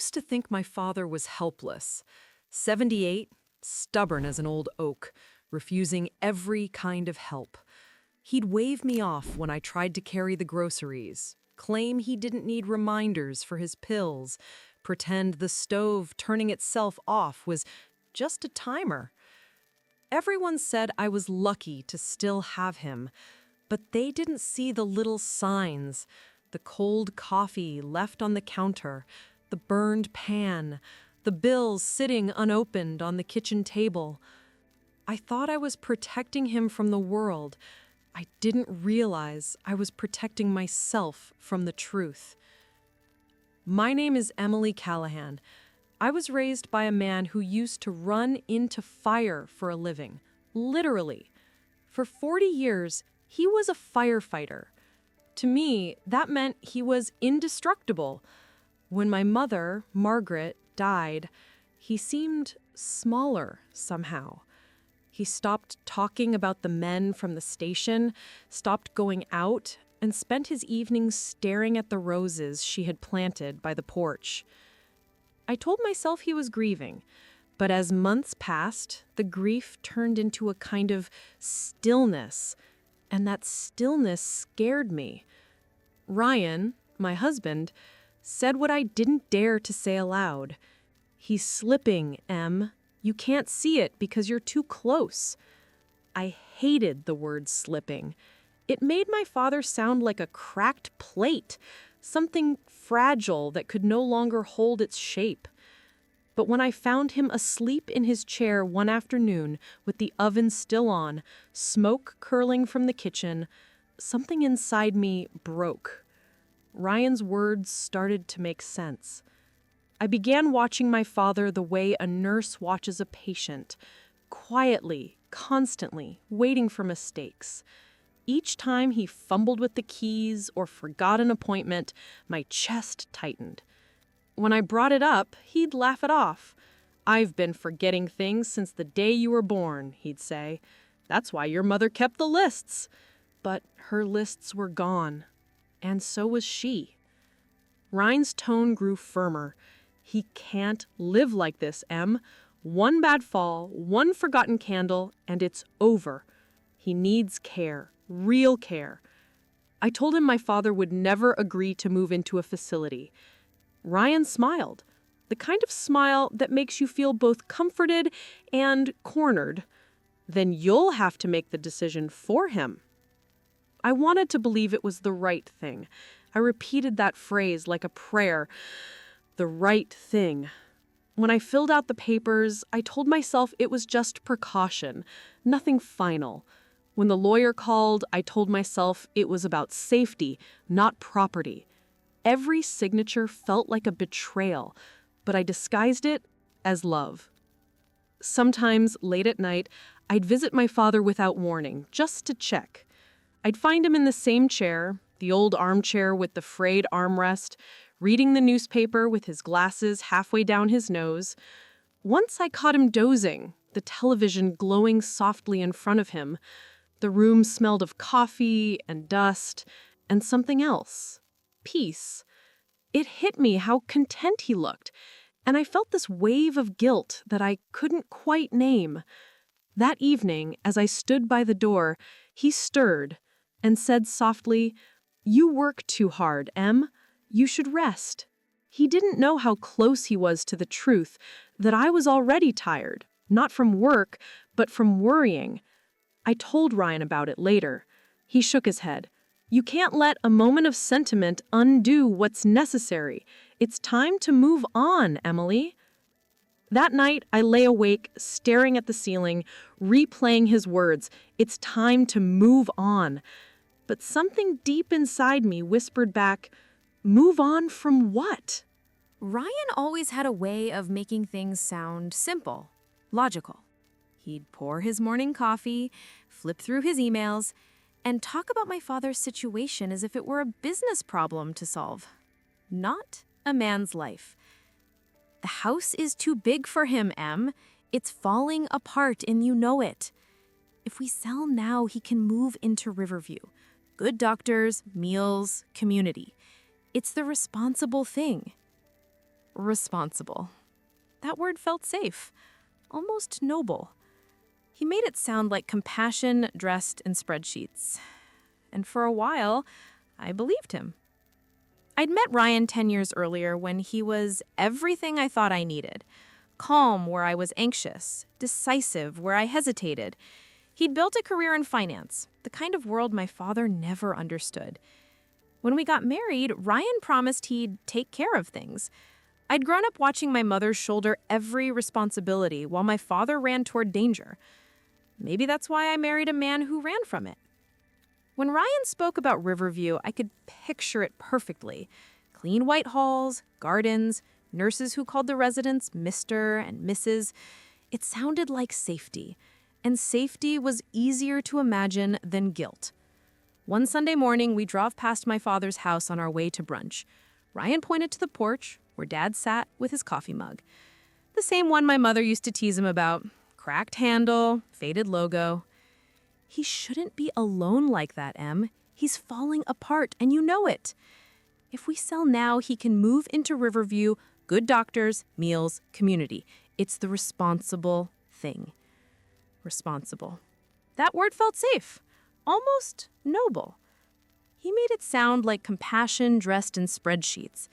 used to think my father was helpless. 78, stubborn as an old oak, refusing every kind of help. He'd wave me off when I tried to carry the groceries, claim he didn't need reminders for his pills, pretend the stove turning itself off was just a timer. Everyone said I was lucky to still have him, but they didn't see the little signs, the cold coffee left on the counter, the burned pan, the bills sitting unopened on the kitchen table. I thought I was protecting him from the world. I didn't realize I was protecting myself from the truth. My name is Emily Callahan. I was raised by a man who used to run into fire for a living, literally. For 40 years, he was a firefighter. To me, that meant he was indestructible. When my mother, Margaret, died, he seemed smaller somehow. He stopped talking about the men from the station, stopped going out, and spent his evenings staring at the roses she had planted by the porch. I told myself he was grieving, but as months passed, the grief turned into a kind of stillness, and that stillness scared me. Ryan, my husband, said what I didn't dare to say aloud. "He's slipping, Em. You can't see it because you're too close." I hated the word slipping. It made my father sound like a cracked plate, something fragile that could no longer hold its shape. But when I found him asleep in his chair one afternoon with the oven still on, smoke curling from the kitchen, something inside me broke. Ryan's words started to make sense. I began watching my father the way a nurse watches a patient, quietly, constantly, waiting for mistakes. Each time he fumbled with the keys or forgot an appointment, my chest tightened. When I brought it up, he'd laugh it off. "I've been forgetting things since the day you were born," he'd say. "That's why your mother kept the lists." But her lists were gone, and so was she. Ryan's tone grew firmer. "He can't live like this, Em. One bad fall, one forgotten candle, and it's over. He needs care, real care." I told him my father would never agree to move into a facility. Ryan smiled, the kind of smile that makes you feel both comforted and cornered. "Then you'll have to make the decision for him." I wanted to believe it was the right thing. I repeated that phrase like a prayer. The right thing. When I filled out the papers, I told myself it was just precaution, nothing final. When the lawyer called, I told myself it was about safety, not property. Every signature felt like a betrayal, but I disguised it as love. Sometimes, late at night, I'd visit my father without warning, just to check. I'd find him in the same chair, the old armchair with the frayed armrest, reading the newspaper with his glasses halfway down his nose. Once I caught him dozing, the television glowing softly in front of him. The room smelled of coffee and dust and something else. Peace. It hit me how content he looked, and I felt this wave of guilt that I couldn't quite name. That evening, as I stood by the door, he stirred and said softly, "You work too hard, Em. You should rest." He didn't know how close he was to the truth, that I was already tired, not from work, but from worrying. I told Ryan about it later. He shook his head. "You can't let a moment of sentiment undo what's necessary. It's time to move on, Emily." That night, I lay awake, staring at the ceiling, replaying his words. It's time to move on. But something deep inside me whispered back, "Move on from what?" Ryan always had a way of making things sound simple, logical. He'd pour his morning coffee, flip through his emails, and talk about my father's situation as if it were a business problem to solve, not a man's life. "The house is too big for him, Em. It's falling apart and you know it. If we sell now, he can move into Riverview. Good doctors, meals, community. It's the responsible thing." responsible. That word felt safe, almost noble. He made it sound like compassion dressed in spreadsheets. And for a while, I believed him. I'd met Ryan 10 years earlier when he was everything I thought I needed. Calm where I was anxious, decisive where I hesitated. He'd built a career in finance, the kind of world my father never understood. When we got married, Ryan promised he'd take care of things. I'd grown up watching my mother shoulder every responsibility while my father ran toward danger. Maybe that's why I married a man who ran from it. When Ryan spoke about Riverview, I could picture it perfectly. Clean white halls, gardens, nurses who called the residents Mr. and Mrs. It sounded like safety, and safety was easier to imagine than guilt. One Sunday morning, we drove past my father's house on our way to brunch. Ryan pointed to the porch where Dad sat with his coffee mug. The same one my mother used to tease him about. Cracked handle, faded logo. He shouldn't be alone like that, Em. He's falling apart, and you know it. If we sell now, he can move into Riverview, good doctors, meals, community. It's the responsible thing. Responsible. That word felt safe, almost noble. He made it sound like compassion dressed in spreadsheets.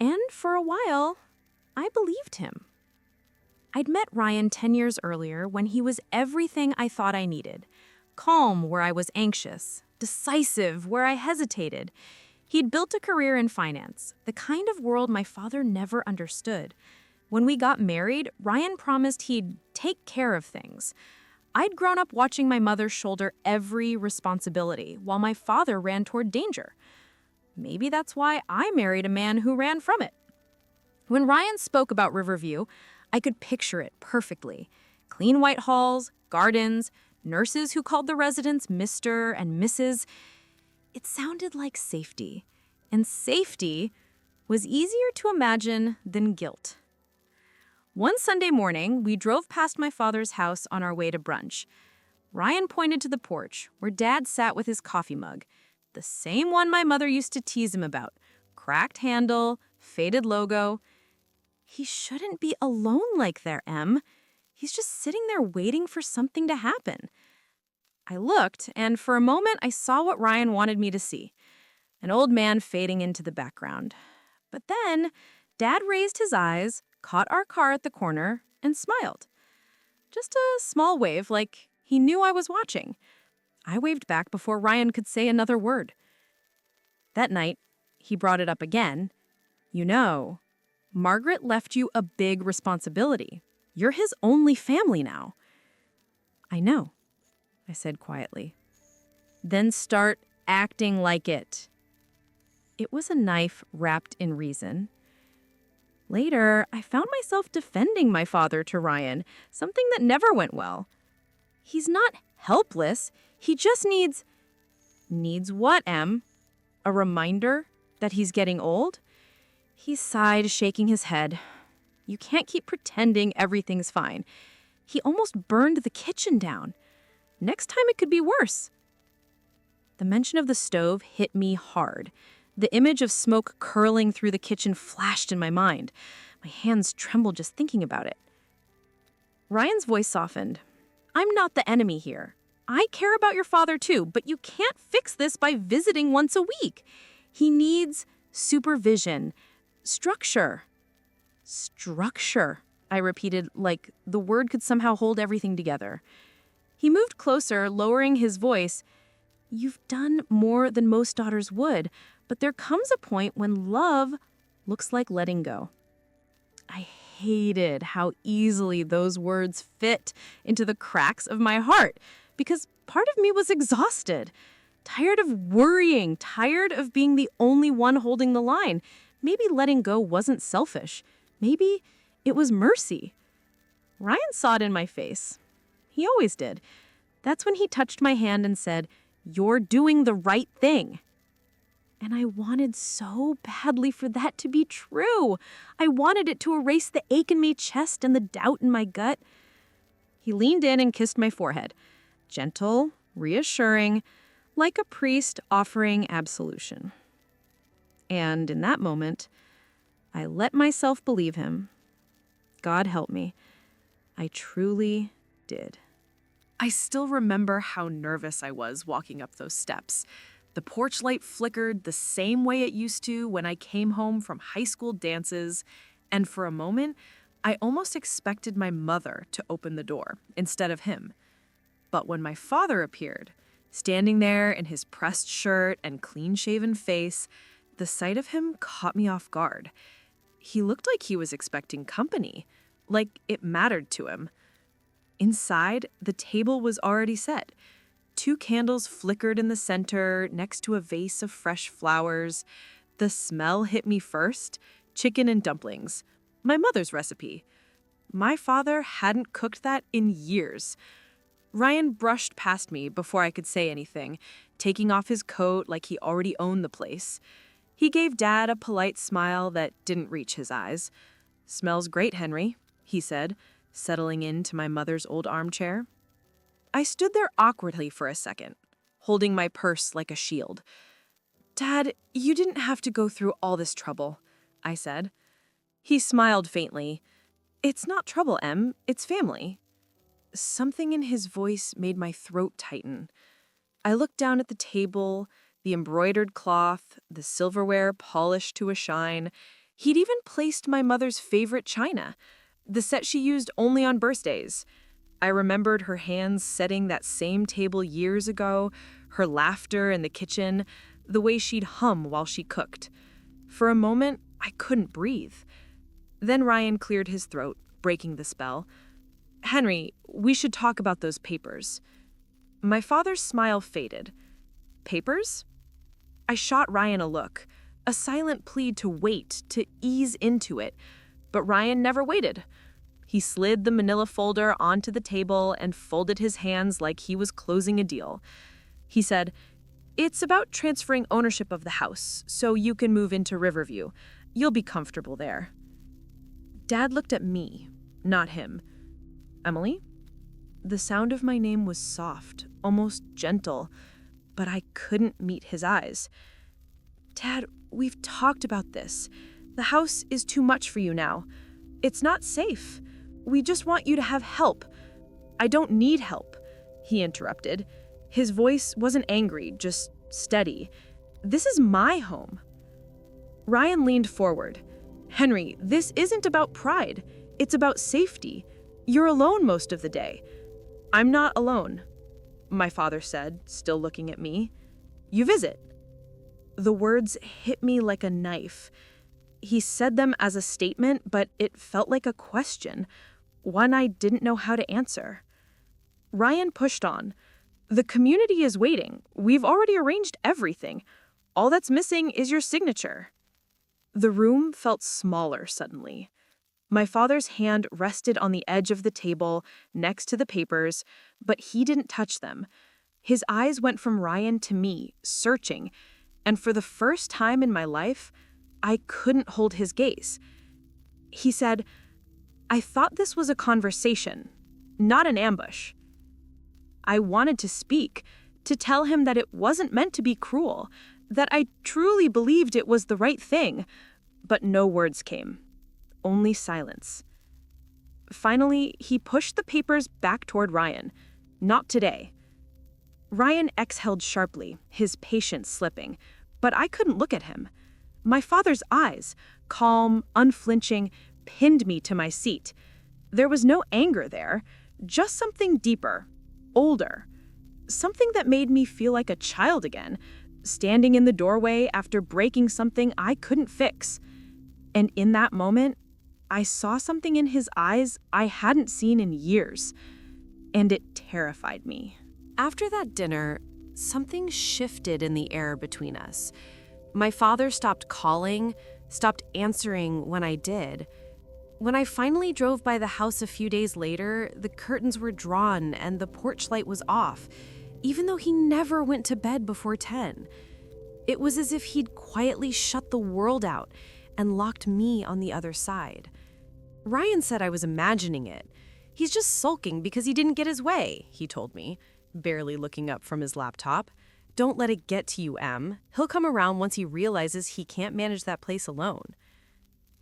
And for a while, I believed him. I'd met Ryan 10 years earlier when he was everything I thought I needed. Calm where I was anxious, decisive where I hesitated. He'd built a career in finance, the kind of world my father never understood. When we got married, Ryan promised he'd take care of things. I'd grown up watching my mother shoulder every responsibility while my father ran toward danger. Maybe that's why I married a man who ran from it. When Ryan spoke about Riverview, I could picture it perfectly. Clean white halls, gardens, nurses who called the residents Mr. and Mrs. It sounded like safety, and safety was easier to imagine than guilt. One Sunday morning, we drove past my father's house on our way to brunch. Ryan pointed to the porch where Dad sat with his coffee mug, the same one my mother used to tease him about. Cracked handle, faded logo. He shouldn't be alone like that, Em. He's just sitting there waiting for something to happen. I looked, and for a moment I saw what Ryan wanted me to see. An old man fading into the background. But then, Dad raised his eyes, caught our car at the corner, and smiled. Just a small wave, like he knew I was watching. I waved back before Ryan could say another word. That night, he brought it up again. You know, Margaret left you a big responsibility. You're his only family now. I know, I said quietly. Then start acting like it. It was a knife wrapped in reason. Later, I found myself defending my father to Ryan, something that never went well. He's not helpless. He just needs... Needs what, Em? A reminder that he's getting old? He sighed, shaking his head. You can't keep pretending everything's fine. He almost burned the kitchen down. Next time it could be worse. The mention of the stove hit me hard. The image of smoke curling through the kitchen flashed in my mind. My hands trembled just thinking about it. Ryan's voice softened. I'm not the enemy here. I care about your father too, but you can't fix this by visiting once a week. He needs supervision. Structure. Structure, I repeated, like the word could somehow hold everything together. He moved closer, lowering his voice. You've done more than most daughters would, but there comes a point when love looks like letting go. I hated how easily those words fit into the cracks of my heart, because part of me was exhausted, tired of worrying, tired of being the only one holding the line. Maybe letting go wasn't selfish. Maybe it was mercy. Ryan saw it in my face. He always did. That's when he touched my hand and said, "You're doing the right thing." And I wanted so badly for that to be true. I wanted it to erase the ache in my chest and the doubt in my gut. He leaned in and kissed my forehead. Gentle, reassuring, like a priest offering absolution. And in that moment, I let myself believe him. God help me. I truly did. I still remember how nervous I was walking up those steps. The porch light flickered the same way it used to when I came home from high school dances, and for a moment, I almost expected my mother to open the door instead of him. But when my father appeared, standing there in his pressed shirt and clean-shaven face, the sight of him caught me off guard. He looked like he was expecting company, like it mattered to him. Inside, the table was already set. 2 candles flickered in the center next to a vase of fresh flowers. The smell hit me first, chicken and dumplings, my mother's recipe. My father hadn't cooked that in years. Ryan brushed past me before I could say anything, taking off his coat like he already owned the place. He gave Dad a polite smile that didn't reach his eyes. "Smells great, Henry," he said, settling into my mother's old armchair. I stood there awkwardly for a second, holding my purse like a shield. "Dad, you didn't have to go through all this trouble," I said. He smiled faintly. "It's not trouble, Em. It's family." Something in his voice made my throat tighten. I looked down at the table, the embroidered cloth, the silverware polished to a shine. He'd even placed my mother's favorite china, the set she used only on birthdays. I remembered her hands setting that same table years ago, her laughter in the kitchen, the way she'd hum while she cooked. For a moment, I couldn't breathe. Then Ryan cleared his throat, breaking the spell. "Henry, we should talk about those papers." My father's smile faded. "Papers?" I shot Ryan a look, a silent plea to wait, to ease into it, but Ryan never waited. He slid the manila folder onto the table and folded his hands like he was closing a deal. He said, "It's about transferring ownership of the house, so you can move into Riverview. You'll be comfortable there." Dad looked at me, not him. "Emily?" The sound of my name was soft, almost gentle, but I couldn't meet his eyes. "Dad, we've talked about this. The house is too much for you now. It's not safe. We just want you to have help." "I don't need help," he interrupted. His voice wasn't angry, just steady. "This is my home." Ryan leaned forward. "Henry, this isn't about pride. It's about safety. You're alone most of the day." "I'm not alone," my father said, still looking at me. "You visit." The words hit me like a knife. He said them as a statement, but it felt like a question, one I didn't know how to answer. Ryan pushed on. "The community is waiting. We've already arranged everything. All that's missing is your signature." The room felt smaller suddenly. My father's hand rested on the edge of the table next to the papers, but he didn't touch them. His eyes went from Ryan to me, searching, and for the first time in my life, I couldn't hold his gaze. He said, "I thought this was a conversation, not an ambush." I wanted to speak, to tell him that it wasn't meant to be cruel, that I truly believed it was the right thing, but no words came. Only silence. Finally, he pushed the papers back toward Ryan. "Not today." Ryan exhaled sharply, his patience slipping, but I couldn't look at him. My father's eyes, calm, unflinching, pinned me to my seat. There was no anger there, just something deeper, older, something that made me feel like a child again, standing in the doorway after breaking something I couldn't fix. And in that moment, I saw something in his eyes I hadn't seen in years, and it terrified me. After that dinner, something shifted in the air between us. My father stopped calling, stopped answering when I did. When I finally drove by the house a few days later, the curtains were drawn and the porch light was off, even though he never went to bed before 10. It was as if he'd quietly shut the world out and locked me on the other side. Ryan said I was imagining it. "He's just sulking because he didn't get his way," he told me, barely looking up from his laptop. "Don't let it get to you, Em. He'll come around once he realizes he can't manage that place alone."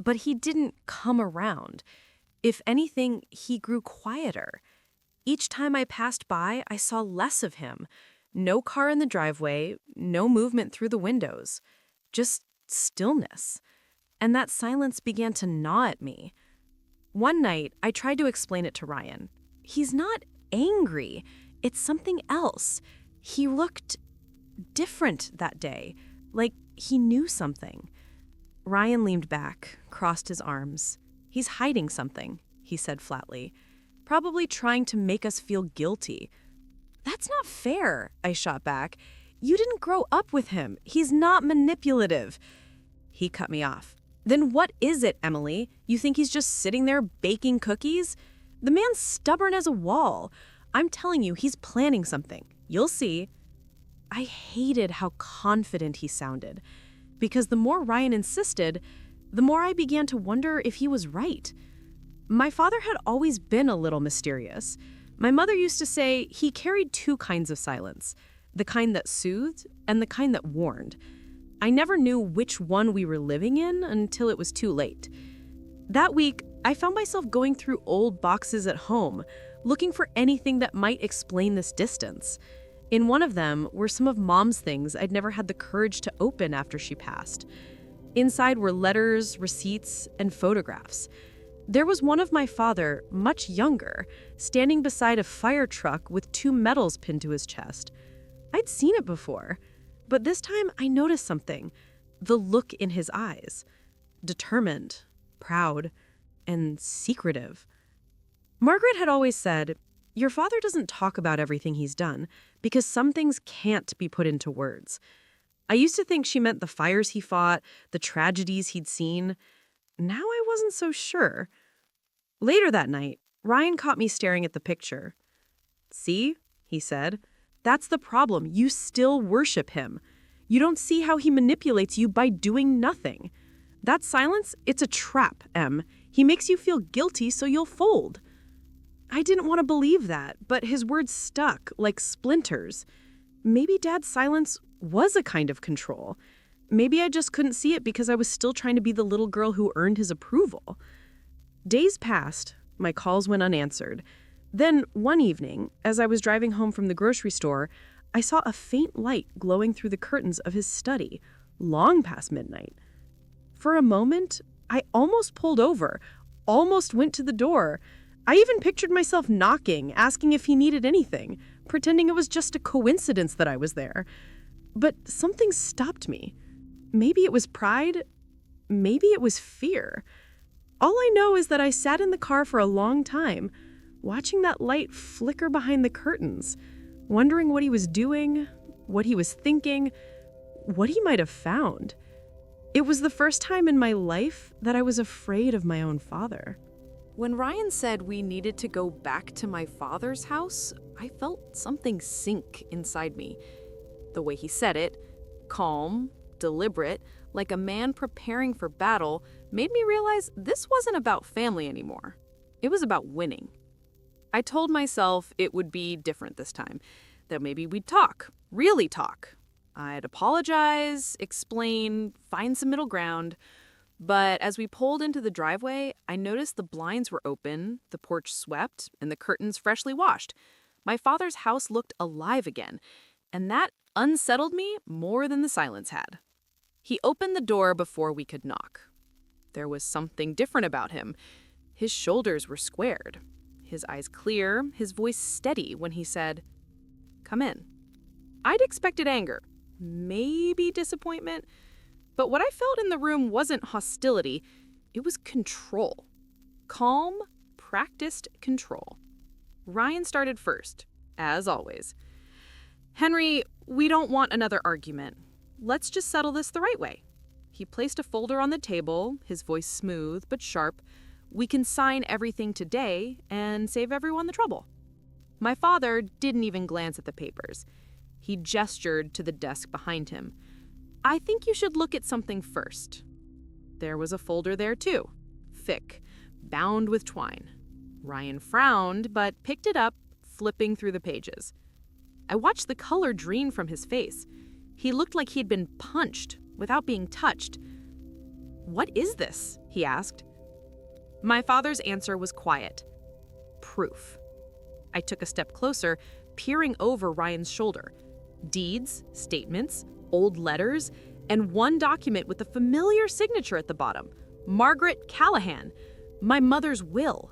But he didn't come around. If anything, he grew quieter. Each time I passed by, I saw less of him. No car in the driveway, no movement through the windows. Just stillness. And that silence began to gnaw at me. One night, I tried to explain it to Ryan. He's not angry. It's something else. He looked different that day, like he knew something. Ryan leaned back, crossed his arms. He's hiding something, he said flatly, probably trying to make us feel guilty. That's not fair, I shot back. You didn't grow up with him. He's not manipulative. He cut me off. Then what is it, Emily? You think he's just sitting there baking cookies? The man's stubborn as a wall. I'm telling you, he's planning something. You'll see. I hated how confident he sounded, because the more Ryan insisted, the more I began to wonder if he was right. My father had always been a little mysterious. My mother used to say he carried two kinds of silence, the kind that soothed and the kind that warned. I never knew which one we were living in until it was too late. That week, I found myself going through old boxes at home, looking for anything that might explain this distance. In one of them were some of Mom's things I'd never had the courage to open after she passed. Inside were letters, receipts, and photographs. There was one of my father, much younger, standing beside a fire truck with two medals pinned to his chest. I'd seen it before, but this time I noticed something, the look in his eyes. Determined, proud, and secretive. Margaret had always said, "Your father doesn't talk about everything he's done because some things can't be put into words." I used to think she meant the fires he fought, the tragedies he'd seen. Now I wasn't so sure. Later that night, Ryan caught me staring at the picture. "See," he said, "that's the problem. You still worship him. You don't see how he manipulates you by doing nothing. That silence, it's a trap, Em. He makes you feel guilty so you'll fold." I didn't want to believe that, but his words stuck like splinters. Maybe Dad's silence was a kind of control. Maybe I just couldn't see it because I was still trying to be the little girl who earned his approval. Days passed. My calls went unanswered. Then, one evening, as I was driving home from the grocery store, I saw a faint light glowing through the curtains of his study, long past midnight. For a moment, I almost pulled over, almost went to the door. I even pictured myself knocking, asking if he needed anything, pretending it was just a coincidence that I was there. But something stopped me. Maybe it was pride. Maybe it was fear. All I know is that I sat in the car for a long time, watching that light flicker behind the curtains, wondering what he was doing, what he was thinking, what he might have found. It was the first time in my life that I was afraid of my own father. When Ryan said we needed to go back to my father's house, I felt something sink inside me. The way he said it, calm, deliberate, like a man preparing for battle, made me realize this wasn't about family anymore. It was about winning. I told myself it would be different this time, that maybe we'd talk, really talk. I'd apologize, explain, find some middle ground. But as we pulled into the driveway, I noticed the blinds were open, the porch swept, and the curtains freshly washed. My father's house looked alive again, and that unsettled me more than the silence had. He opened the door before we could knock. There was something different about him. His shoulders were squared, his eyes clear, his voice steady when he said, "Come in." I'd expected anger, maybe disappointment, but what I felt in the room wasn't hostility, it was control. Calm, practiced control. Ryan started first, as always. "Henry, we don't want another argument. Let's just settle this the right way." He placed a folder on the table, his voice smooth but sharp. "We can sign everything today and save everyone the trouble." My father didn't even glance at the papers. He gestured to the desk behind him. "I think you should look at something first." There was a folder there too, thick, bound with twine. Ryan frowned, but picked it up, flipping through the pages. I watched the color drain from his face. He looked like he'd been punched without being touched. "What is this?" he asked. My father's answer was quiet. Proof. I took a step closer, peering over Ryan's shoulder. Deeds, statements, old letters, and one document with a familiar signature at the bottom. Margaret Callahan. My mother's will.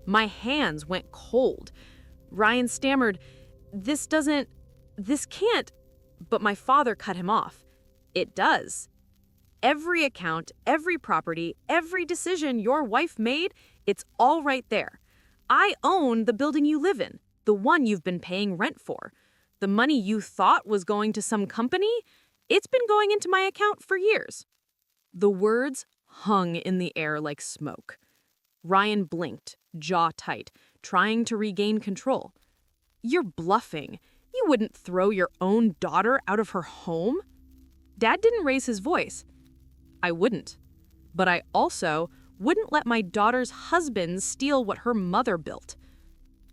My hands went cold. Ryan stammered, This can't. But my father cut him off. It does. Every account, every property, every decision your wife made, it's all right there. I own the building you live in, the one you've been paying rent for. The money you thought was going to some company, it's been going into my account for years. The words hung in the air like smoke. Ryan blinked, jaw tight, trying to regain control. You're bluffing. You wouldn't throw your own daughter out of her home? Dad didn't raise his voice. I wouldn't. But I also wouldn't let my daughter's husband steal what her mother built.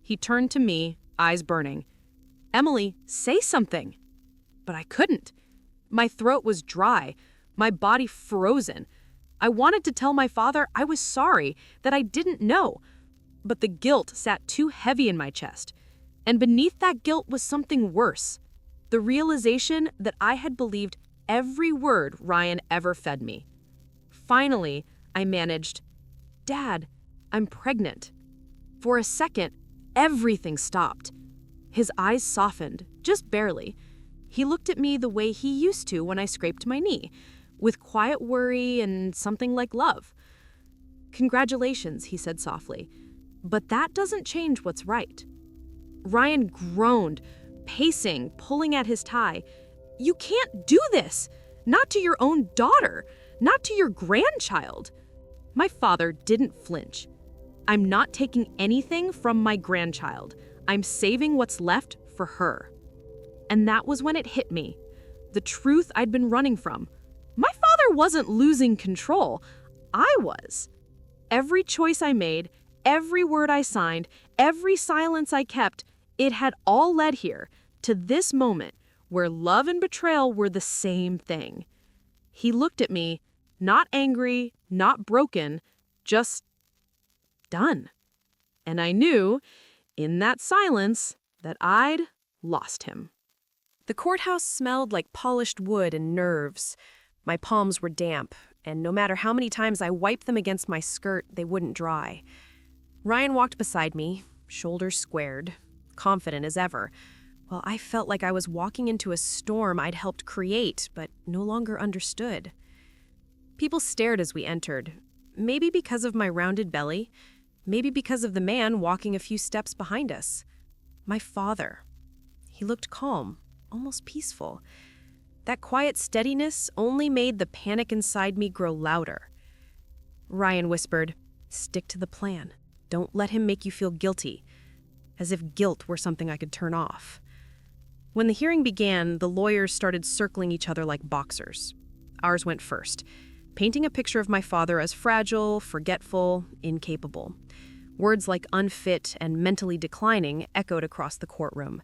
He turned to me, eyes burning. Emily, say something. But I couldn't. My throat was dry, my body frozen. I wanted to tell my father I was sorry, that I didn't know. But the guilt sat too heavy in my chest. And beneath that guilt was something worse. The realization that I had believed every word Ryan ever fed me. Finally, I managed, Dad, I'm pregnant. For a second, everything stopped. His eyes softened, just barely. He looked at me the way he used to when I scraped my knee, with quiet worry and something like love. Congratulations, he said softly, but that doesn't change what's right. Ryan groaned, pacing, pulling at his tie. You can't do this! Not to your own daughter! Not to your grandchild! My father didn't flinch. I'm not taking anything from my grandchild. I'm saving what's left for her. And that was when it hit me. The truth I'd been running from. My father wasn't losing control. I was. Every choice I made, every word I signed, every silence I kept, it had all led here, to this moment, where love and betrayal were the same thing. He looked at me, not angry, not broken, just done. And I knew, in that silence, that I'd lost him. The courthouse smelled like polished wood and nerves. My palms were damp, and no matter how many times I wiped them against my skirt, they wouldn't dry. Ryan walked beside me, shoulders squared, confident as ever. Well, I felt like I was walking into a storm I'd helped create, but no longer understood. People stared as we entered, maybe because of my rounded belly, maybe because of the man walking a few steps behind us. My father. He looked calm, almost peaceful. That quiet steadiness only made the panic inside me grow louder. Ryan whispered, "Stick to the plan. Don't let him make you feel guilty," as if guilt were something I could turn off. When the hearing began, the lawyers started circling each other like boxers. Ours went first, painting a picture of my father as fragile, forgetful, incapable. Words like unfit and mentally declining echoed across the courtroom.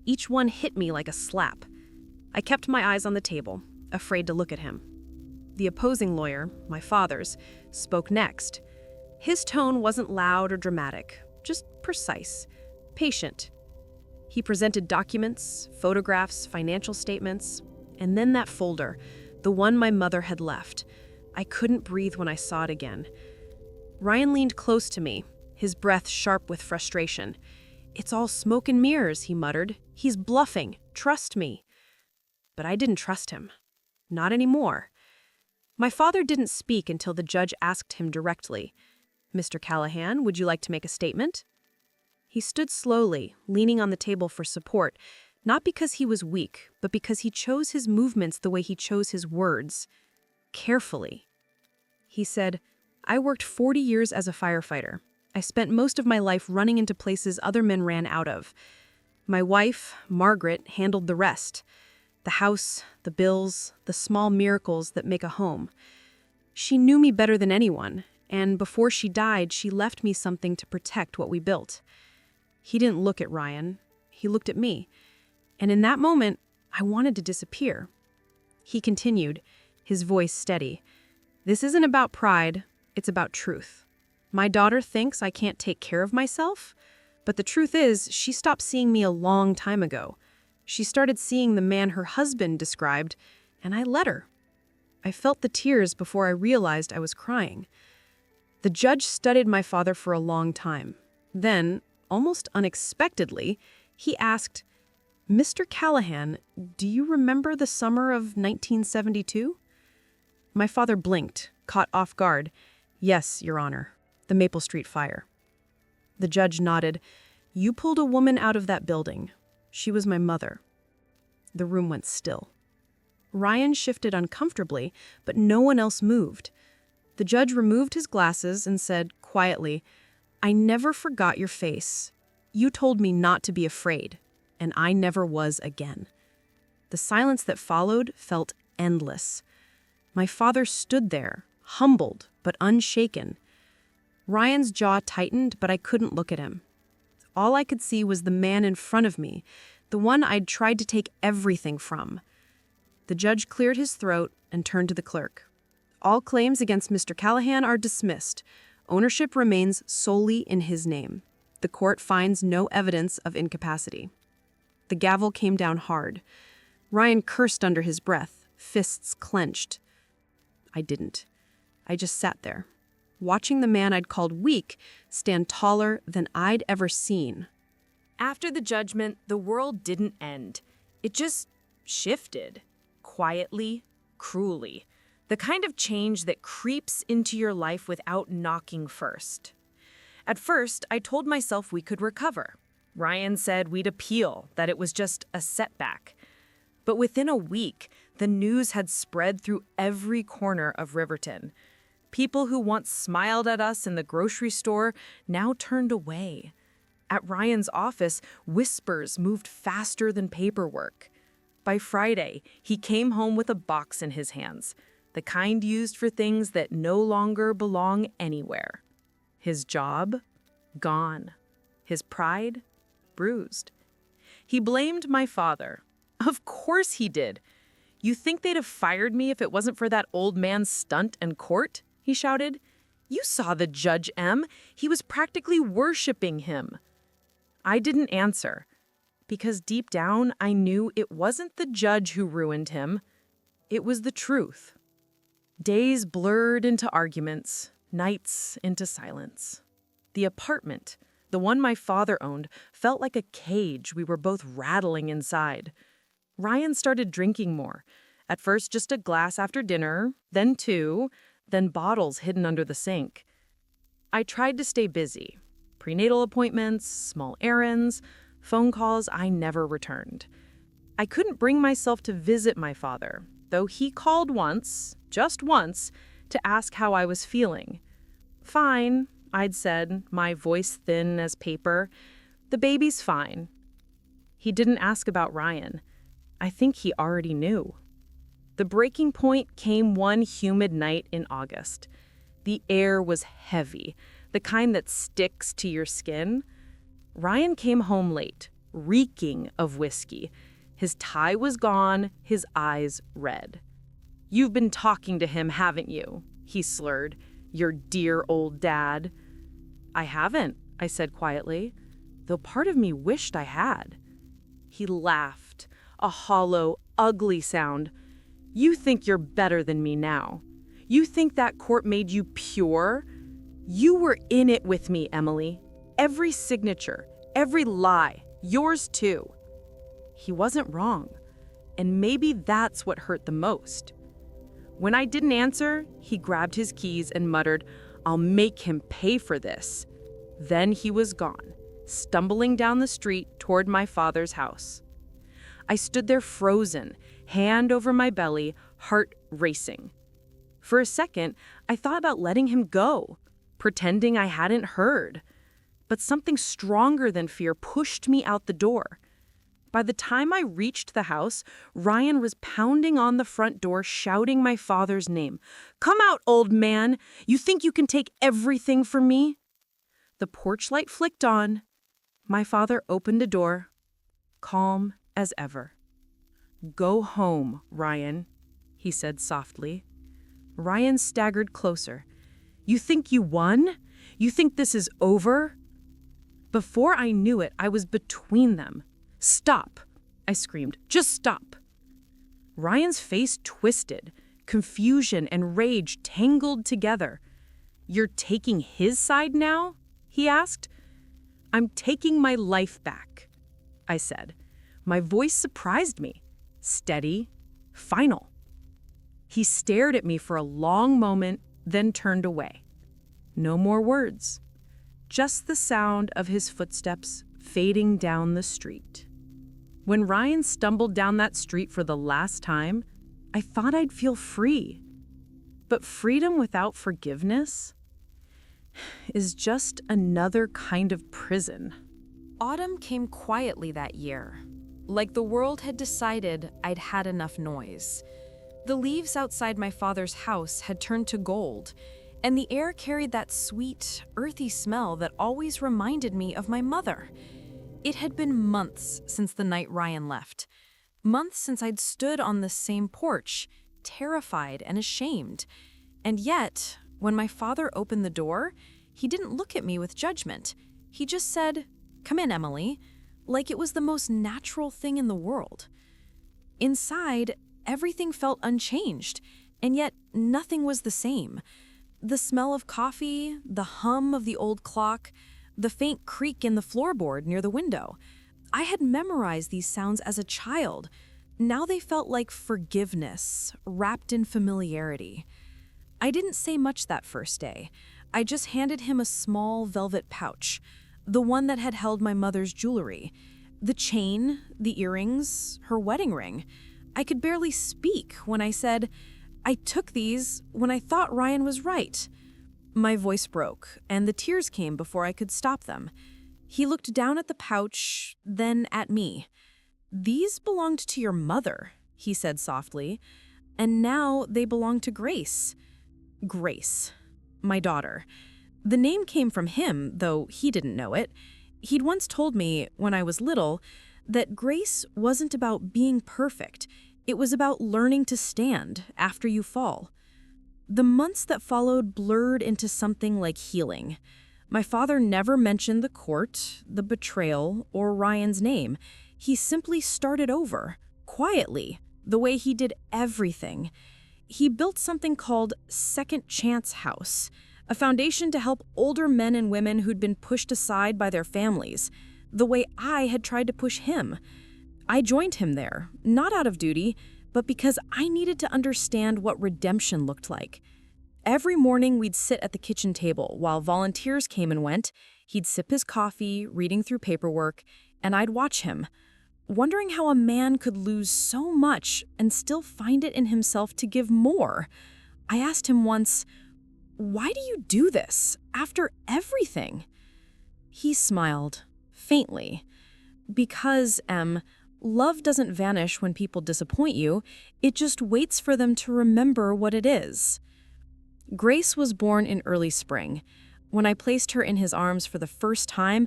Each one hit me like a slap. I kept my eyes on the table, afraid to look at him. The opposing lawyer, my father's, spoke next. His tone wasn't loud or dramatic, just precise, patient. He presented documents, photographs, financial statements, and then that folder, the one my mother had left. I couldn't breathe when I saw it again. Ryan leaned close to me, his breath sharp with frustration. "It's all smoke and mirrors," he muttered. "He's bluffing. Trust me." But I didn't trust him. Not anymore. My father didn't speak until the judge asked him directly, "Mr. Callahan, would you like to make a statement?" He stood slowly, leaning on the table for support, not because he was weak, but because he chose his movements the way he chose his words. Carefully. He said, "I worked 40 years as a firefighter. I spent most of my life running into places other men ran out of. My wife, Margaret, handled the rest. The house, the bills, the small miracles that make a home. She knew me better than anyone, and before she died, she left me something to protect what we built." He didn't look at Ryan. He looked at me. And in that moment, I wanted to disappear. He continued, his voice steady. "This isn't about pride. It's about truth. My daughter thinks I can't take care of myself, but the truth is she stopped seeing me a long time ago. She started seeing the man her husband described, and I let her. I felt the tears before I realized I was crying. The judge studied my father for a long time. Then, almost unexpectedly, he asked, "Mr. Callahan, do you remember the summer of 1972? My father blinked, caught off guard. "Yes, Your Honor, the Maple Street fire." The judge nodded. "You pulled a woman out of that building. She was my mother." The room went still. Ryan shifted uncomfortably, but no one else moved. The judge removed his glasses and said quietly, "I never forgot your face. You told me not to be afraid, and I never was again." The silence that followed felt endless. My father stood there, humbled but unshaken. Ryan's jaw tightened, but I couldn't look at him. All I could see was the man in front of me, the one I'd tried to take everything from. The judge cleared his throat and turned to the clerk. "All claims against Mr. Callahan are dismissed. Ownership remains solely in his name. The court finds no evidence of incapacity." The gavel came down hard. Ryan cursed under his breath, fists clenched. I didn't. I just sat there, watching the man I'd called weak stand taller than I'd ever seen. After the judgment, the world didn't end. It just shifted. Quietly, cruelly. The kind of change that creeps into your life without knocking first. At first, I told myself we could recover. Ryan said we'd appeal, that it was just a setback. But within a week, the news had spread through every corner of Riverton. People who once smiled at us in the grocery store now turned away. At Ryan's office, whispers moved faster than paperwork. By Friday, he came home with a box in his hands, the kind used for things that no longer belong anywhere. His job? Gone. His pride? Bruised. He blamed my father. Of course he did. "You think they'd have fired me if it wasn't for that old man's stunt and court?" he shouted. "You saw the judge, Em. He was practically worshiping him." I didn't answer, because deep down I knew it wasn't the judge who ruined him. It was the truth. Days blurred into arguments, nights into silence. The apartment, the one my father owned, felt like a cage we were both rattling inside. Ryan started drinking more. At first just a glass after dinner, then two, then bottles hidden under the sink. I tried to stay busy. Prenatal appointments, small errands, phone calls I never returned. I couldn't bring myself to visit my father, though he called once, just once, to ask how I was feeling. "Fine," I'd said, my voice thin as paper. "The baby's fine." He didn't ask about Ryan. I think he already knew. The breaking point came one humid night in August. The air was heavy, the kind that sticks to your skin. Ryan came home late, reeking of whiskey. His tie was gone, his eyes red. "You've been talking to him, haven't you?" he slurred. "Your dear old dad." "I haven't," I said quietly, though part of me wished I had. He laughed, a hollow, ugly sound. "You think you're better than me now. You think that court made you pure? You were in it with me, Emily. Every signature, every lie, yours too." He wasn't wrong, and maybe that's what hurt the most. When I didn't answer, he grabbed his keys and muttered, "I'll make him pay for this." Then he was gone, stumbling down the street toward my father's house. I stood there frozen, hand over my belly, heart racing. For a second, I thought about letting him go, pretending I hadn't heard. But something stronger than fear pushed me out the door. By the time I reached the house, Ryan was pounding on the front door, shouting my father's name. "Come out, old man! You think you can take everything from me?" The porch light flicked on. My father opened a door, calm as ever. "Go home, Ryan," he said softly. Ryan staggered closer. You think you won? You think this is over? Before I knew it, I was between them. Stop, I screamed. Just stop. Ryan's face twisted, confusion and rage tangled together. You're taking his side now? He asked. I'm taking my life back, I said. My voice surprised me. Steady, final. He stared at me for a long moment, then turned away. No more words. Just the sound of his footsteps fading down the street. When Ryan stumbled down that street for the last time, I thought I'd feel free. But freedom without forgiveness is just another kind of prison. Autumn came quietly that year, like the world had decided I'd had enough noise. The leaves outside my father's house had turned to gold, and the air carried that sweet, earthy smell that always reminded me of my mother. It had been months since the night Ryan left. Months since I'd stood on the same porch, terrified and ashamed. And yet, when my father opened the door, he didn't look at me with judgment. He just said, "Come in, Emily," like it was the most natural thing in the world. Inside, everything felt unchanged, and yet nothing was the same. The smell of coffee, the hum of the old clock, the faint creak in the floorboard near the window. I had memorized these sounds as a child. Now they felt like forgiveness, wrapped in familiarity. I didn't say much that first day. I just handed him a small velvet pouch, the one that had held my mother's jewelry. The chain, the earrings, her wedding ring. I could barely speak when I said, "I took these when I thought Ryan was right." My voice broke, and the tears came before I could stop them. He looked down at the pouch, then at me. "These belonged to your mother," he said softly, "and now they belong to Grace." Grace, my daughter. The name came from him, though he didn't know it. He'd once told me, when I was little, that grace wasn't about being perfect. It was about learning to stand after you fall. The months that followed blurred into something like healing. My father never mentioned the court, the betrayal, or Ryan's name. He simply started over, quietly, the way he did everything. He built something called Second Chance House, a foundation to help older men and women who'd been pushed aside by their families, the way I had tried to push him. I joined him there, not out of duty, but because I needed to understand what redemption looked like. Every morning we'd sit at the kitchen table while volunteers came and went. He'd sip his coffee, reading through paperwork, and I'd watch him, wondering how a man could lose so much and still find it in himself to give more. I asked him once, "Why do you do this, after everything?" He smiled, faintly. "Because, love doesn't vanish when people disappoint you, it just waits for them to remember what it is." Grace was born in early spring. When I placed her in his arms for the first time,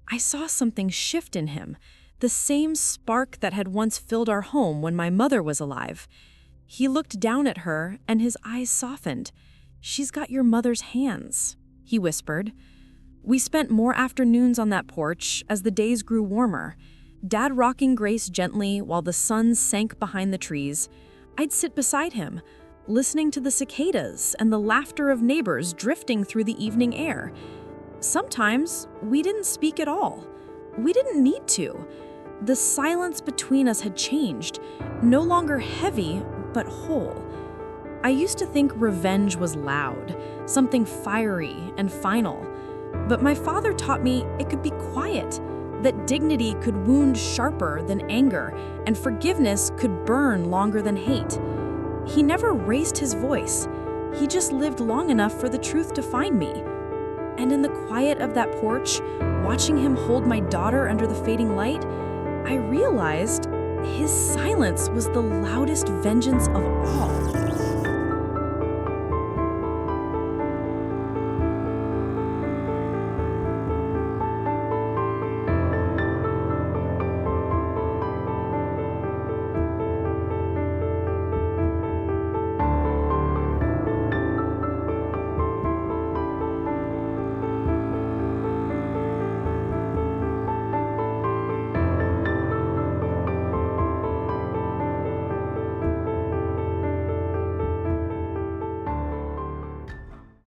I saw something shift in him, the same spark that had once filled our home when my mother was alive. He looked down at her, and his eyes softened. "She's got your mother's hands," he whispered. We spent more afternoons on that porch as the days grew warmer. Dad rocking Grace gently while the sun sank behind the trees. I'd sit beside him, listening to the cicadas and the laughter of neighbors drifting through the evening air. Sometimes we didn't speak at all. We didn't need to. The silence between us had changed, no longer heavy, but whole. I used to think revenge was loud, something fiery and final. But my father taught me it could be quiet, that dignity could wound sharper than anger, and forgiveness could burn longer than hate. He never raised his voice. He just lived long enough for the truth to find me. And in the quiet of that porch, watching him hold my daughter under the fading light, I realized his silence was the loudest vengeance of all.